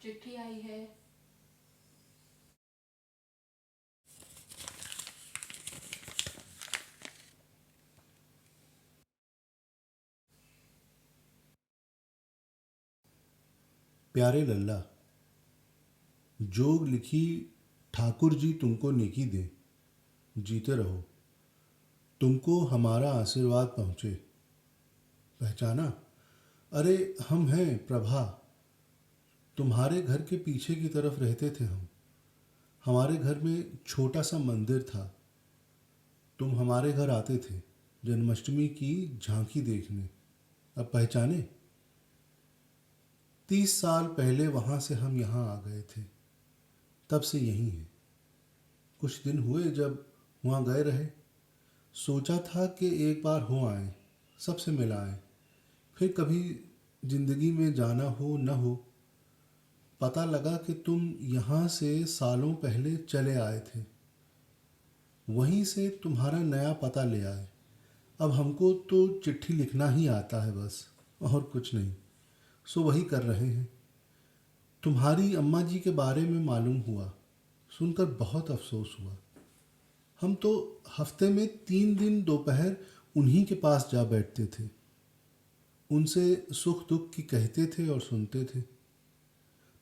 चिट्ठी आई है। प्यारे लल्ला, जोग लिखी ठाकुर जी तुमको नेकी दे, जीते रहो, तुमको हमारा आशीर्वाद पहुँचे। पहचाना? अरे हम हैं प्रभा, तुम्हारे घर के पीछे की तरफ रहते थे हम। हमारे घर में छोटा सा मंदिर था। तुम हमारे घर आते थे जन्माष्टमी की झांकी देखने। अब पहचाने? 30 साल पहले वहाँ से हम यहाँ आ गए थे, तब से यहीं हैं। कुछ दिन हुए जब वहाँ गए रहे, सोचा था कि एक बार हो आए, सबसे मिल आए, फिर कभी ज़िंदगी में जाना हो न हो। पता लगा कि तुम यहाँ से सालों पहले चले आए थे, वहीं से तुम्हारा नया पता ले आए। अब हमको तो चिट्ठी लिखना ही आता है बस, और कुछ नहीं। सो वही कर रहे हैं। तुम्हारी अम्मा जी के बारे में मालूम हुआ, सुनकर बहुत अफसोस हुआ। हम तो हफ्ते में 3 दिन दोपहर उन्हीं के पास जा बैठते थे, उनसे सुख दुख की कहते थे और सुनते थे।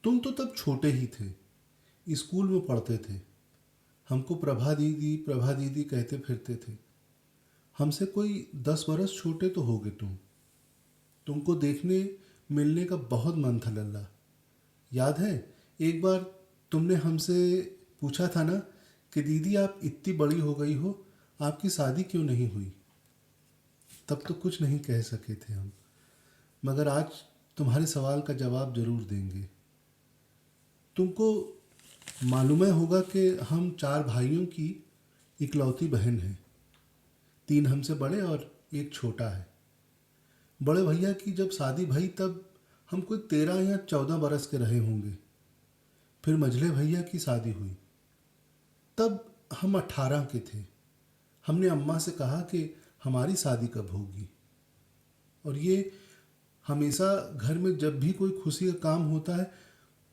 तुम तो तब छोटे ही थे, स्कूल में पढ़ते थे। हमको प्रभा दीदी कहते फिरते थे। हमसे कोई 10 बरस छोटे तो होगे तुम। तुमको देखने मिलने का बहुत मन था लल्ला। याद है एक बार तुमने हमसे पूछा था ना कि दीदी आप इतनी बड़ी हो गई हो, आपकी शादी क्यों नहीं हुई? तब तो कुछ नहीं कह सके थे हम, मगर आज तुम्हारे सवाल का जवाब ज़रूर देंगे। तुमको मालूम होगा कि हम 4 भाइयों की इकलौती बहन हैं। 3 हमसे बड़े और एक छोटा है। बड़े भैया की जब शादी भई तब हम कोई 13 या 14 बरस के रहे होंगे। फिर मझले भैया की शादी हुई, तब हम 18 के थे। हमने अम्मा से कहा कि हमारी शादी कब होगी, और ये हमेशा घर में जब भी कोई खुशी का काम होता है,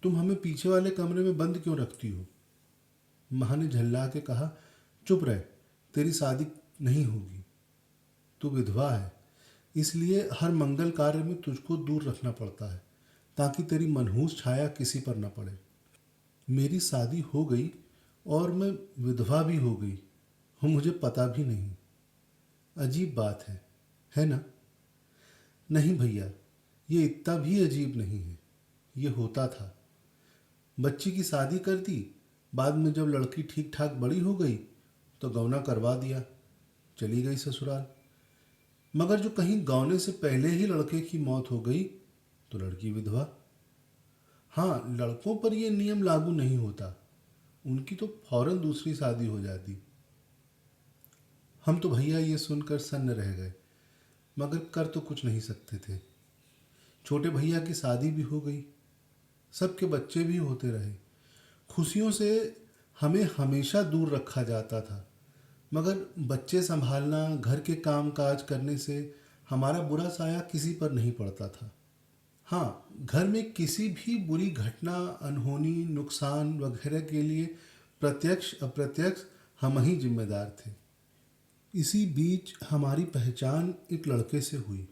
तुम हमें पीछे वाले कमरे में बंद क्यों रखती हो? माँ ने झल्ला के कहा, चुप रह, तेरी शादी नहीं होगी, तू विधवा है, इसलिए हर मंगल कार्य में तुझको दूर रखना पड़ता है ताकि तेरी मनहूस छाया किसी पर न पड़े। मेरी शादी हो गई और मैं विधवा भी हो गई, और मुझे पता भी नहीं। अजीब बात है ना? नहीं भैया, ये इतना भी अजीब नहीं है, ये होता था। बच्ची की शादी कर दी, बाद में जब लड़की ठीक ठाक बड़ी हो गई तो गौना करवा दिया, चली गई ससुराल। मगर जो कहीं गौने से पहले ही लड़के की मौत हो गई तो लड़की विधवा। हाँ, लड़कों पर यह नियम लागू नहीं होता, उनकी तो फौरन दूसरी शादी हो जाती। हम तो भैया ये सुनकर सन्न रह गए, मगर कर तो कुछ नहीं सकते थे। छोटे भैया की शादी भी हो गई, सबके बच्चे भी होते रहे। खुशियों से हमें हमेशा दूर रखा जाता था, मगर बच्चे संभालना, घर के काम काज करने से हमारा बुरा साया किसी पर नहीं पड़ता था। हाँ, घर में किसी भी बुरी घटना, अनहोनी, नुकसान वगैरह के लिए प्रत्यक्ष अप्रत्यक्ष हम ही जिम्मेदार थे। इसी बीच हमारी पहचान एक लड़के से हुई।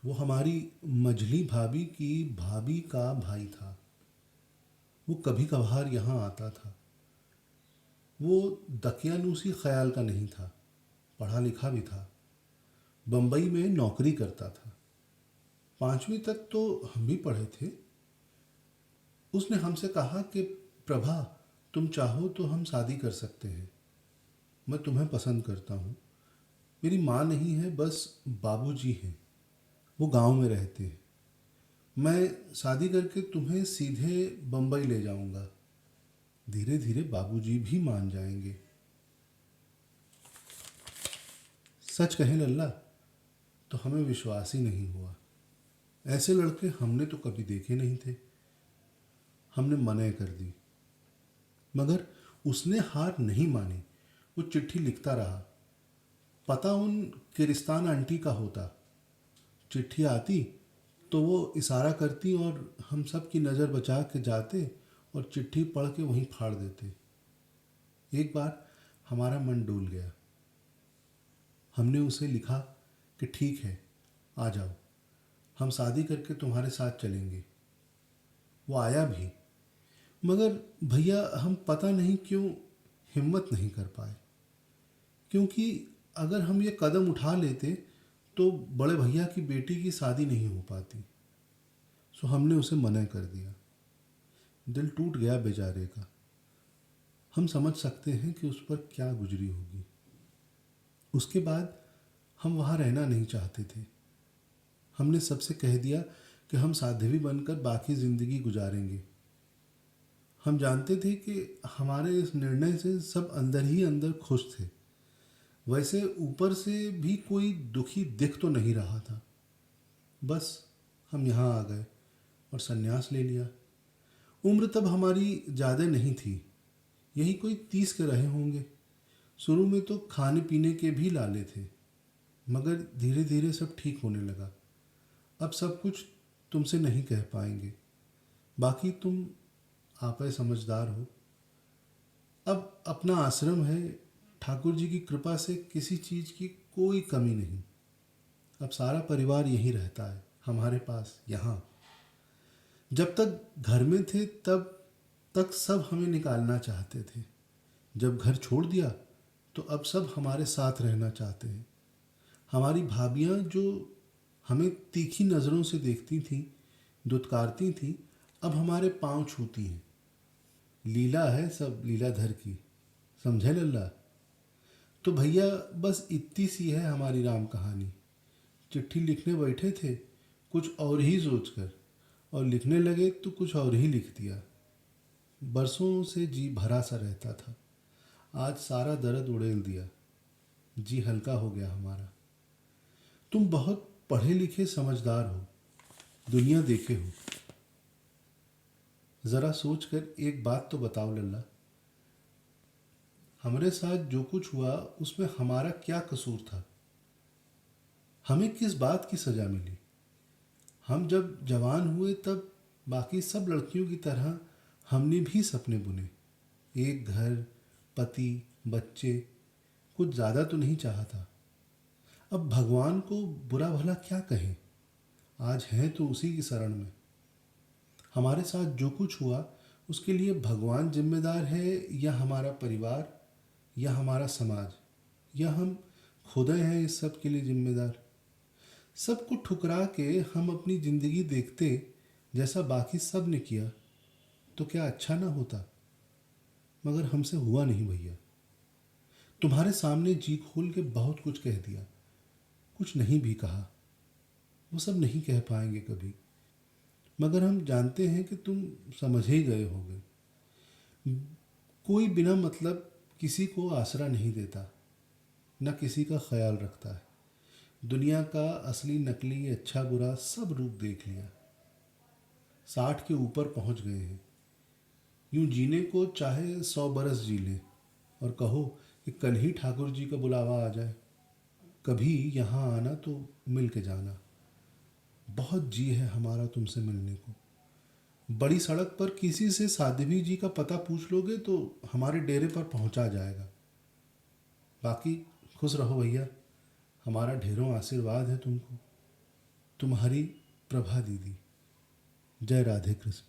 वो हमारी मझली भाभी की भाभी का भाई था। वो कभी कभार यहाँ आता था। वो दकियानूसी ख्याल का नहीं था, पढ़ा लिखा भी था, बम्बई में नौकरी करता था। 5वीं तक तो हम भी पढ़े थे। उसने हमसे कहा कि प्रभा, तुम चाहो तो हम शादी कर सकते हैं। मैं तुम्हें पसंद करता हूँ। मेरी माँ नहीं है, बस बाबूजी हैं। वो गांव में रहते हैं। मैं शादी करके तुम्हें सीधे बम्बई ले जाऊंगा। धीरे धीरे बाबूजी भी मान जाएंगे। सच कहें लल्ला, तो हमें विश्वास ही नहीं हुआ। ऐसे लड़के हमने तो कभी देखे नहीं थे। हमने मना कर दी, मगर उसने हार नहीं मानी। वो चिट्ठी लिखता रहा। पता उन किरिस्तान आंटी का होता। चिट्ठी आती तो वो इशारा करती और हम सब की नज़र बचा के जाते और चिट्ठी पढ़ के वहीं फाड़ देते। एक बार हमारा मन डोल गया। हमने उसे लिखा कि ठीक है, आ जाओ, हम शादी करके तुम्हारे साथ चलेंगे। वो आया भी, मगर भैया हम पता नहीं क्यों हिम्मत नहीं कर पाए। क्योंकि अगर हम ये कदम उठा लेते तो बड़े भैया की बेटी की शादी नहीं हो पाती। सो हमने उसे मना कर दिया। दिल टूट गया बेचारे का। हम समझ सकते हैं कि उस पर क्या गुजरी होगी। उसके बाद हम वहाँ रहना नहीं चाहते थे। हमने सबसे कह दिया कि हम साध्वी बनकर बाकी ज़िंदगी गुजारेंगे। हम जानते थे कि हमारे इस निर्णय से सब अंदर ही अंदर खुश थे। वैसे ऊपर से भी कोई दुखी दिख तो नहीं रहा था। बस हम यहाँ आ गए और संन्यास ले लिया। उम्र तब हमारी ज़्यादा नहीं थी, यही कोई 30 के रहे होंगे। शुरू में तो खाने पीने के भी लाले थे, मगर धीरे धीरे सब ठीक होने लगा। अब सब कुछ तुमसे नहीं कह पाएंगे, बाकी तुम आपे समझदार हो। अब अपना आश्रम है। ठाकुर जी की कृपा से किसी चीज़ की कोई कमी नहीं। अब सारा परिवार यहीं रहता है, हमारे पास यहाँ। जब तक घर में थे तब तक सब हमें निकालना चाहते थे। जब घर छोड़ दिया तो अब सब हमारे साथ रहना चाहते हैं। हमारी भाभियाँ जो हमें तीखी नज़रों से देखती थीं, दुत्कारती थीं, अब हमारे पांव छूती हैं। लीला है सब लीलाधर की, समझे लल्ला। तो भैया बस इतनी सी है हमारी राम कहानी। चिट्ठी लिखने बैठे थे कुछ और ही सोचकर, और लिखने लगे तो कुछ और ही लिख दिया। बरसों से जी भरा सा रहता था, आज सारा दर्द उड़ेल दिया। जी हल्का हो गया हमारा। तुम बहुत पढ़े लिखे समझदार हो, दुनिया देखे हो। ज़रा सोच कर एक बात तो बताओ लल्ला, हमारे साथ जो कुछ हुआ उसमें हमारा क्या कसूर था? हमें किस बात की सज़ा मिली? हम जब जवान हुए तब बाकी सब लड़कियों की तरह हमने भी सपने बुने। एक घर, पति, बच्चे, कुछ ज़्यादा तो नहीं चाहा था। अब भगवान को बुरा भला क्या कहें, आज हैं तो उसी की शरण में। हमारे साथ जो कुछ हुआ उसके लिए भगवान जिम्मेदार है, या हमारा परिवार, या हमारा समाज, या हम खुद हैं इस सब के लिए जिम्मेदार? सबको ठुकरा के हम अपनी ज़िंदगी देखते जैसा बाकी सब ने किया तो क्या अच्छा ना होता? मगर हमसे हुआ नहीं भैया। तुम्हारे सामने जी खोल के बहुत कुछ कह दिया, कुछ नहीं भी कहा। वो सब नहीं कह पाएंगे कभी, मगर हम जानते हैं कि तुम समझ ही गए होगे। कोई बिना मतलब किसी को आसरा नहीं देता, न किसी का ख्याल रखता है। दुनिया का असली नकली अच्छा बुरा सब रूप देख लिया। 60 के ऊपर पहुंच गए हैं। यूं जीने को चाहे 100 बरस जी लें और कहो कि कल ही ठाकुर जी का बुलावा आ जाए। कभी यहाँ आना तो मिल के जाना। बहुत जी है हमारा तुमसे मिलने को। बड़ी सड़क पर किसी से साध्वी जी का पता पूछ लोगे तो हमारे डेरे पर पहुंचा जाएगा। बाकी खुश रहो भैया, हमारा ढेरों आशीर्वाद है तुमको। तुम्हारी प्रभा दीदी। जय राधे कृष्ण।